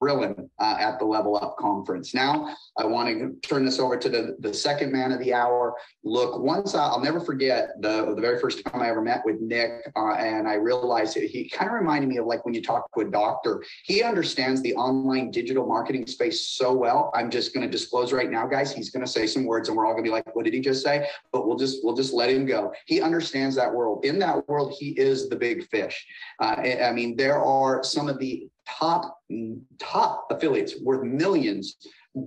thrilling at the Level Up conference. Now, I want to turn this over to the second man of the hour. Look, I'll never forget the very first time I ever met with Nick, and I realized that he kind of reminded me of like when you talk to a doctor. He understands the online digital marketing space so well. I'm just going to disclose right now, guys, he's going to say some words and we're all going to be like, what did he just say? But we'll just let him go. He understands that world. In that world, he is the big fish. I mean, there are some of the top affiliates worth millions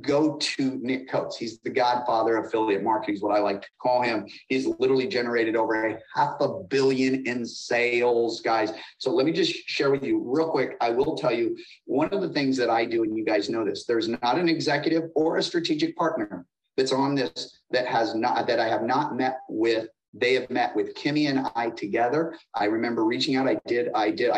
go to Nick Coates. He's the godfather of affiliate marketing is what I like to call him. He's literally generated over $500 million in sales, guys. So let me just share with you real quick. I will tell you one of the things that I do, and you guys know this, there's not an executive or a strategic partner that's on this that I have not met with. They have met with Kimmy and I together. I remember reaching out. I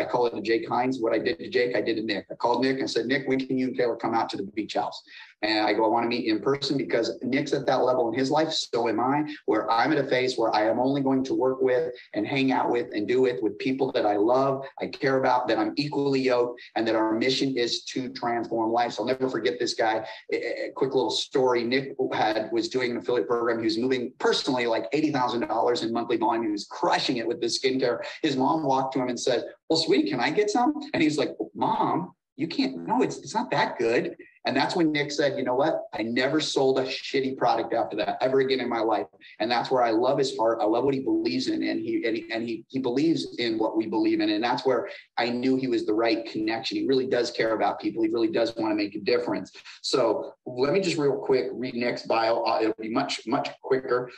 call it to Jake Hines. What I did to Jake, I did to Nick. I called Nick and said, Nick, when can you and Taylor come out to the beach house? And I go, I want to meet you in person because Nick's at that level in his life. So am I, where I'm at a phase where I am only going to work with and hang out with and do it with people that I love, I care about, that I'm equally yoked, and that our mission is to transform lives. I'll never forget this guy. A quick little story. Nick was doing an affiliate program. He was moving personally like $80,000 in monthly volume. He was crushing it with this skincare. His mom walked to him and said, well, sweetie, can I get some? And he's like, Mom, you can't, no, it's not that good. And that's when Nick said, you know what? I never sold a shitty product after that ever again in my life. And that's where I love his heart. I love what he believes in. And he believes in what we believe in. And that's where I knew he was the right connection. He really does care about people. He really does want to make a difference. So let me just real quick read Nick's bio. It'll be much, much quicker.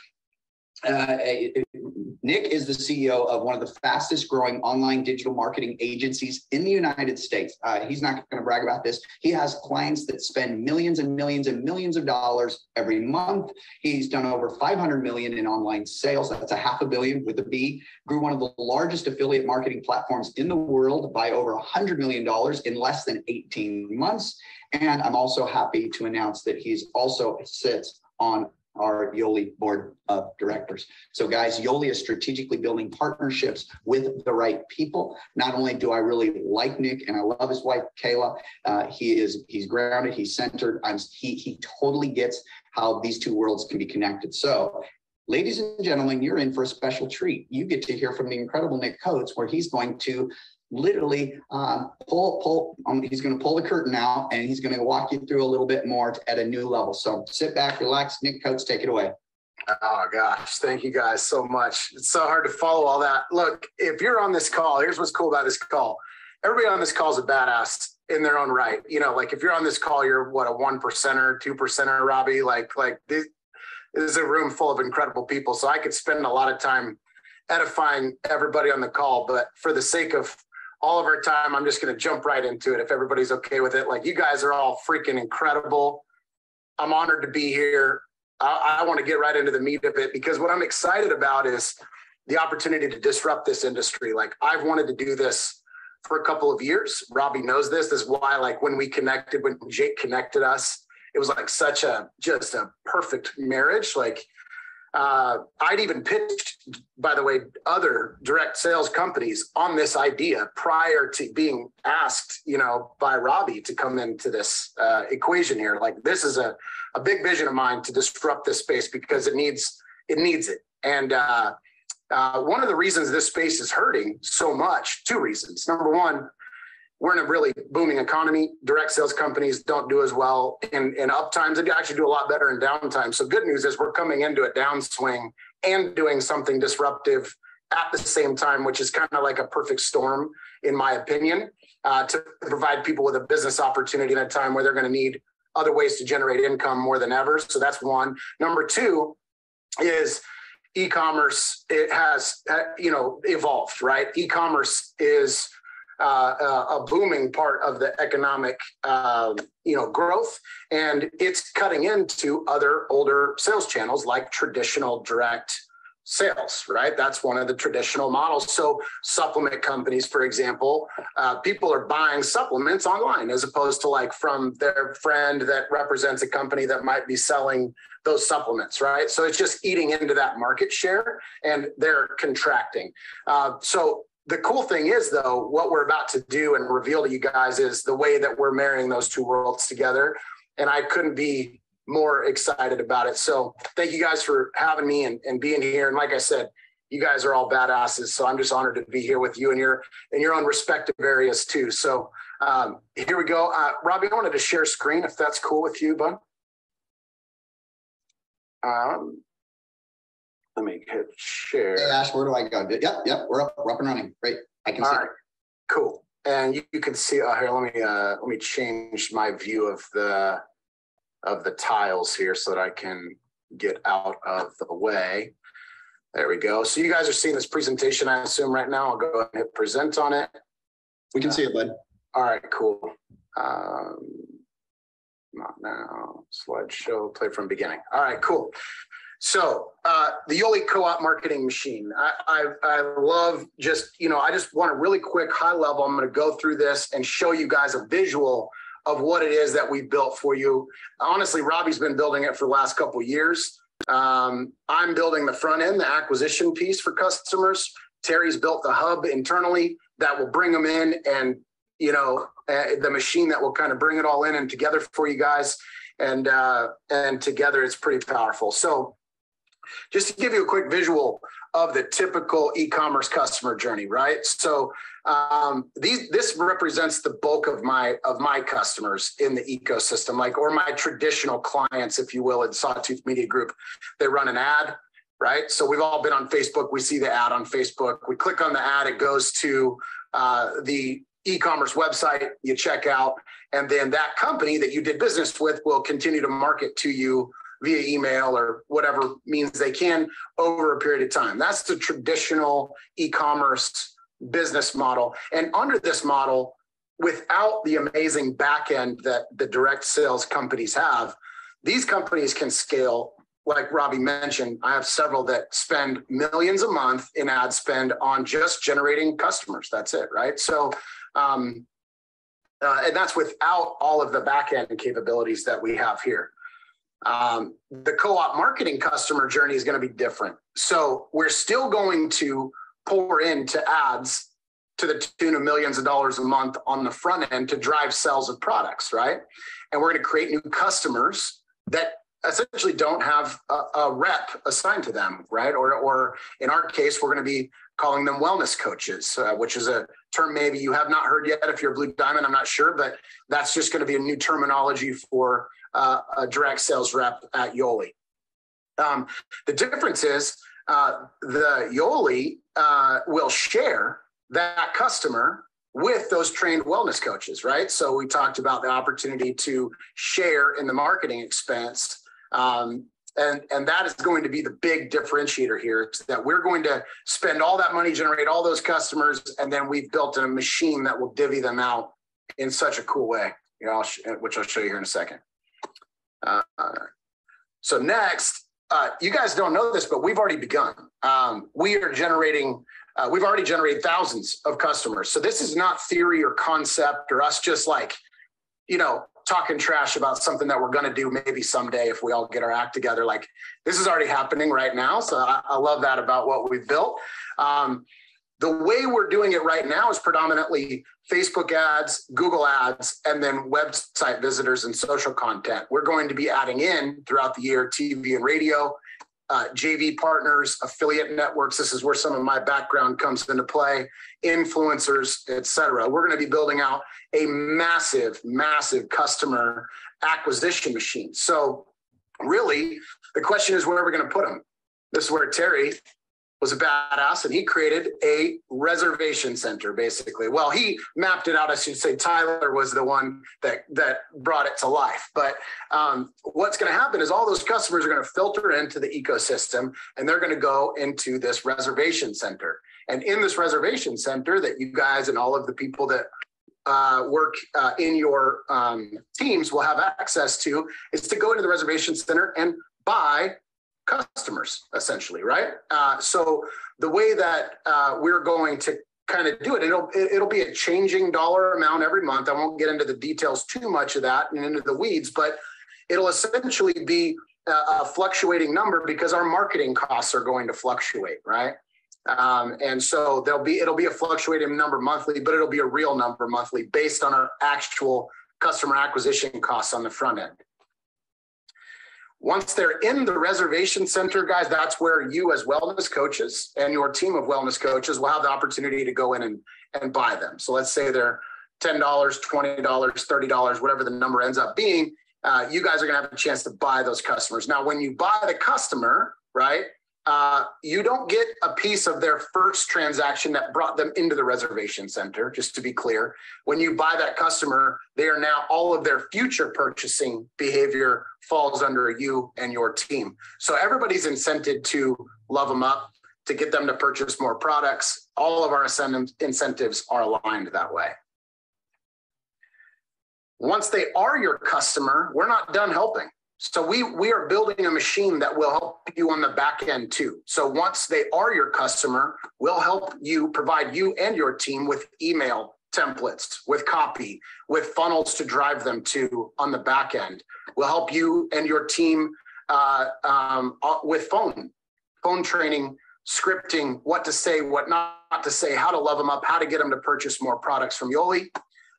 Nick is the CEO of one of the fastest growing online digital marketing agencies in the United States. He's not going to brag about this. He has clients that spend millions and millions and millions of dollars every month. He's done over 500 million in online sales. That's $500 million with a B. Grew one of the largest affiliate marketing platforms in the world by over $100 million in less than 18 months. And I'm also happy to announce that he's also sits on our Yoli board of directors. So guys, Yoli is strategically building partnerships with the right people. Not only do I really like Nick and I love his wife, Kayla, he's grounded, he's centered. He totally gets how these two worlds can be connected. So ladies and gentlemen, you're in for a special treat. You get to hear from the incredible Nick Coates, where he's going to literally he's going to pull the curtain out and he's going to walk you through a little bit more at a new level. So sit back, relax. Nick Coates, take it away. Oh gosh, thank you guys so much. It's so hard to follow all that. Look, if you're on this call, here's what's cool about this call. Everybody on this call is a badass in their own right. You know, like if you're on this call, you're what, a 1%er, 2%er, Robbie, like this is a room full of incredible people. So I could spend a lot of time edifying everybody on the call, but for the sake of all of our time, I'm just going to jump right into it if everybody's okay with it. Like, you guys are all freaking incredible. I'm honored to be here. I want to get right into the meat of it, because what I'm excited about is the opportunity to disrupt this industry. Like, I've wanted to do this for a couple of years. Robbie knows this. This is why, like, when we connected, when Jake connected us, it was like just a perfect marriage. Like, I'd even pitched, by the way, other direct sales companies on this idea prior to being asked, you know, by Robbie to come into this equation here. Like, this is a big vision of mine to disrupt this space because it needs it. And one of the reasons this space is hurting so much, two reasons. Number one, we're in a really booming economy. Direct sales companies don't do as well in up times. They actually do a lot better in downtimes. So good news is we're coming into a downswing and doing something disruptive at the same time, which is kind of like a perfect storm, in my opinion, to provide people with a business opportunity in a time where they're going to need other ways to generate income more than ever. So that's one. Number two is e-commerce. It has, evolved, right? E-commerce is a booming part of the economic, growth, and it's cutting into other older sales channels like traditional direct sales, right? That's one of the traditional models. So supplement companies, for example, people are buying supplements online as opposed to like from their friend that represents a company that might be selling those supplements, right? So it's just eating into that market share and they're contracting. So the cool thing is, though, what we're about to do and reveal to you guys is the way that we're marrying those two worlds together. And I couldn't be more excited about it. So thank you guys for having me and being here. And like I said, you guys are all badasses. So I'm just honored to be here with you in your own respective areas too. So here we go. Robbie, I wanted to share screen if that's cool with you, bud. Let me hit share. Hey, Ash, where do I go? Yep, we're up and running. Great, I can see. All right, cool. And you can see here. Let me change my view of the tiles here so that I can get out of the way. There we go. So you guys are seeing this presentation, I assume, right now. I'll go ahead and hit present on it. We can see it, bud. All right, cool. Not now. Slideshow, play from beginning. All right, cool. So the Yoli co-op marketing machine. I love just, I just want a really quick high level. I'm going to go through this and show you guys a visual of what it is that we built for you. Honestly, Robbie's been building it for the last couple of years. I'm building the front end, the acquisition piece for customers. Terry's built the hub internally that will bring them in, and the machine that will kind of bring it all in and together for you guys. And together it's pretty powerful. So just to give you a quick visual of the typical e-commerce customer journey, right? So this represents the bulk of my customers in the ecosystem, or my traditional clients, if you will, at Sawtooth Media Group. They run an ad, right? So we've all been on Facebook. We see the ad on Facebook. We click on the ad. It goes to the e-commerce website. You check out, and then that company that you did business with will continue to market to you via email or whatever means they can over a period of time. That's the traditional e-commerce business model. And under this model, without the amazing back end that the direct sales companies have, these companies can scale. Like Robbie mentioned, I have several that spend millions a month in ad spend on just generating customers. That's it, right? So, and that's without all of the back end capabilities that we have here. The co-op marketing customer journey is going to be different. So we're still going to pour into ads to the tune of millions of dollars a month on the front end to drive sales of products, right? And we're going to create new customers that essentially don't have a rep assigned to them, right? Or in our case, we're going to be calling them wellness coaches, which is a term maybe you have not heard yet. If you're a Blue Diamond, I'm not sure, but that's just going to be a new terminology for a direct sales rep at Yoli. The difference is the Yoli will share that customer with those trained wellness coaches, right? So we talked about the opportunity to share in the marketing expense. And that is going to be the big differentiator here, is that we're going to spend all that money, generate all those customers, and then we've built a machine that will divvy them out in such a cool way, which I'll show you here in a second. So next, you guys don't know this, but we've already begun. We've already generated thousands of customers. So this is not theory or concept or us just talking trash about something that we're going to do maybe someday if we all get our act together. This is already happening right now. So I love that about what we've built. The way we're doing it right now is predominantly Facebook ads, Google ads, and then website visitors and social content. We're going to be adding in throughout the year TV and radio, JV partners, affiliate networks. This is where some of my background comes into play, influencers, et cetera. We're going to be building out a massive, massive customer acquisition machine. So really, the question is, where are we going to put them? This is where Terry was a badass, and he created a reservation center, basically. Well, he mapped it out. I should say Tyler was the one that brought it to life. But what's going to happen is all those customers are going to filter into the ecosystem, and they're going to go into this reservation center. And in this reservation center that you guys and all of the people that work in your teams will have access to is to go into the reservation center and buy customers, essentially, right? So the way that we're going to kind of do it, it'll be a changing dollar amount every month. I won't get into the details too much of that and into the weeds, but it'll essentially be a fluctuating number because our marketing costs are going to fluctuate, right? And so it'll be a fluctuating number monthly, but it'll be a real number monthly based on our actual customer acquisition costs on the front end. Once they're in the reservation center, guys, that's where you as wellness coaches and your team of wellness coaches will have the opportunity to go in and buy them. So let's say they're $10, $20, $30, whatever the number ends up being. You guys are going to have a chance to buy those customers. Now, when you buy the customer, right, you don't get a piece of their first transaction that brought them into the reservation center, just to be clear. When you buy that customer, they are now, all of their future purchasing behavior falls under you and your team. So everybody's incented to love them up, to get them to purchase more products. All of our incentives are aligned that way. Once they are your customer, we're not done helping. So we are building a machine that will help you on the back end too. So once they are your customer, we'll help you, provide you and your team with email templates, with copy, with funnels to drive them to on the back end. We'll help you and your team with phone training, scripting, what to say, what not to say, how to love them up, how to get them to purchase more products from Yoli.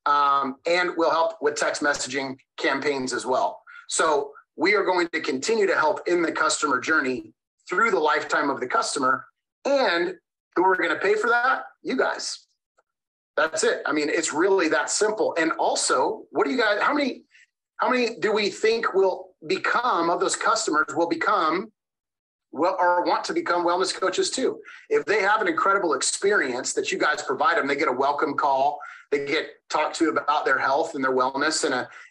And we'll help with text messaging campaigns as well. So we are going to continue to help in the customer journey through the lifetime of the customer. And who are going to pay for that? You guys. That's it. I mean, it's really that simple. And also, what do you guys, how many do we think will become of those customers will become well, or want to become wellness coaches too? If they have an incredible experience that you guys provide them, they get a welcome call, they get talked to about their health and their wellness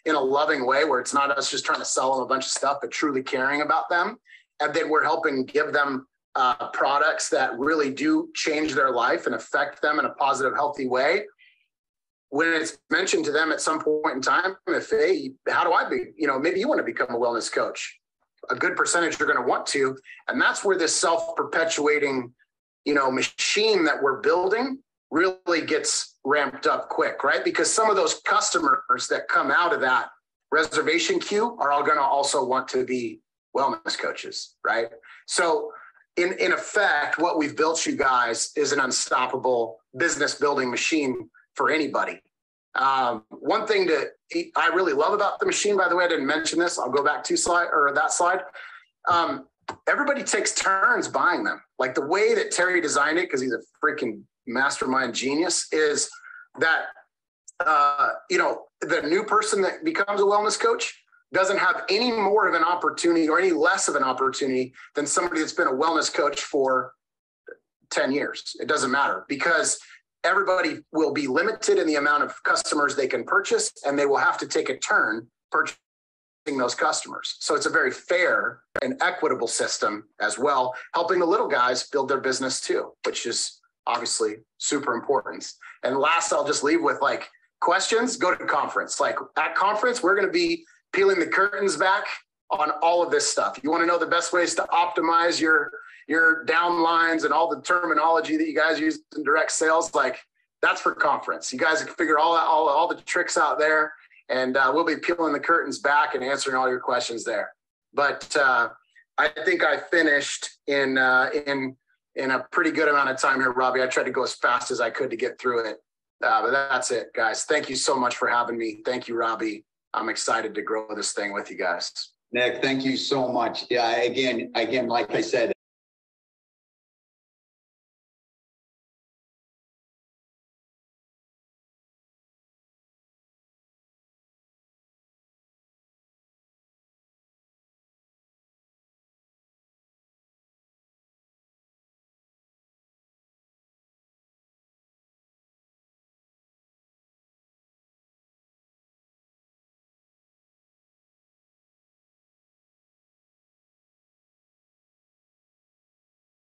in a loving way, where it's not us just trying to sell them a bunch of stuff, but truly caring about them. And then we're helping give them products that really do change their life and affect them in a positive, healthy way. When it's mentioned to them at some point in time, if, hey, how do I be, maybe you want to become a wellness coach, a good percentage are going to want to. And that's where this self-perpetuating, machine that we're building really gets ramped up quick, right? Because some of those customers that come out of that reservation queue are all going to also want to be wellness coaches, right? So in effect, what we've built, you guys, is an unstoppable business building machine for anybody. One thing I really love about the machine, by the way, I didn't mention this. I'll go back to that slide. Everybody takes turns buying them. Like the way that Terry designed it, because he's a freaking mastermind genius, is that, the new person that becomes a wellness coach doesn't have any more of an opportunity or any less of an opportunity than somebody that's been a wellness coach for 10 years. It doesn't matter, because everybody will be limited in the amount of customers they can purchase, and they will have to take a turn purchasing those customers. So it's a very fair and equitable system as well, helping the little guys build their business too, which is obviously super important. And last, I'll just leave with questions. Go to conference. At conference, we're going to be peeling the curtains back on all of this stuff. You want to know the best ways to optimize your downlines and all the terminology that you guys use in direct sales, that's for conference. You guys can figure all the tricks out there, and we'll be peeling the curtains back and answering all your questions there. But I think I finished in a pretty good amount of time here, Robbie. I tried to go as fast as I could to get through it. But that's it, guys. Thank you so much for having me. Thank you, Robbie. I'm excited to grow this thing with you guys. Nick, thank you so much. Yeah, again, like I said,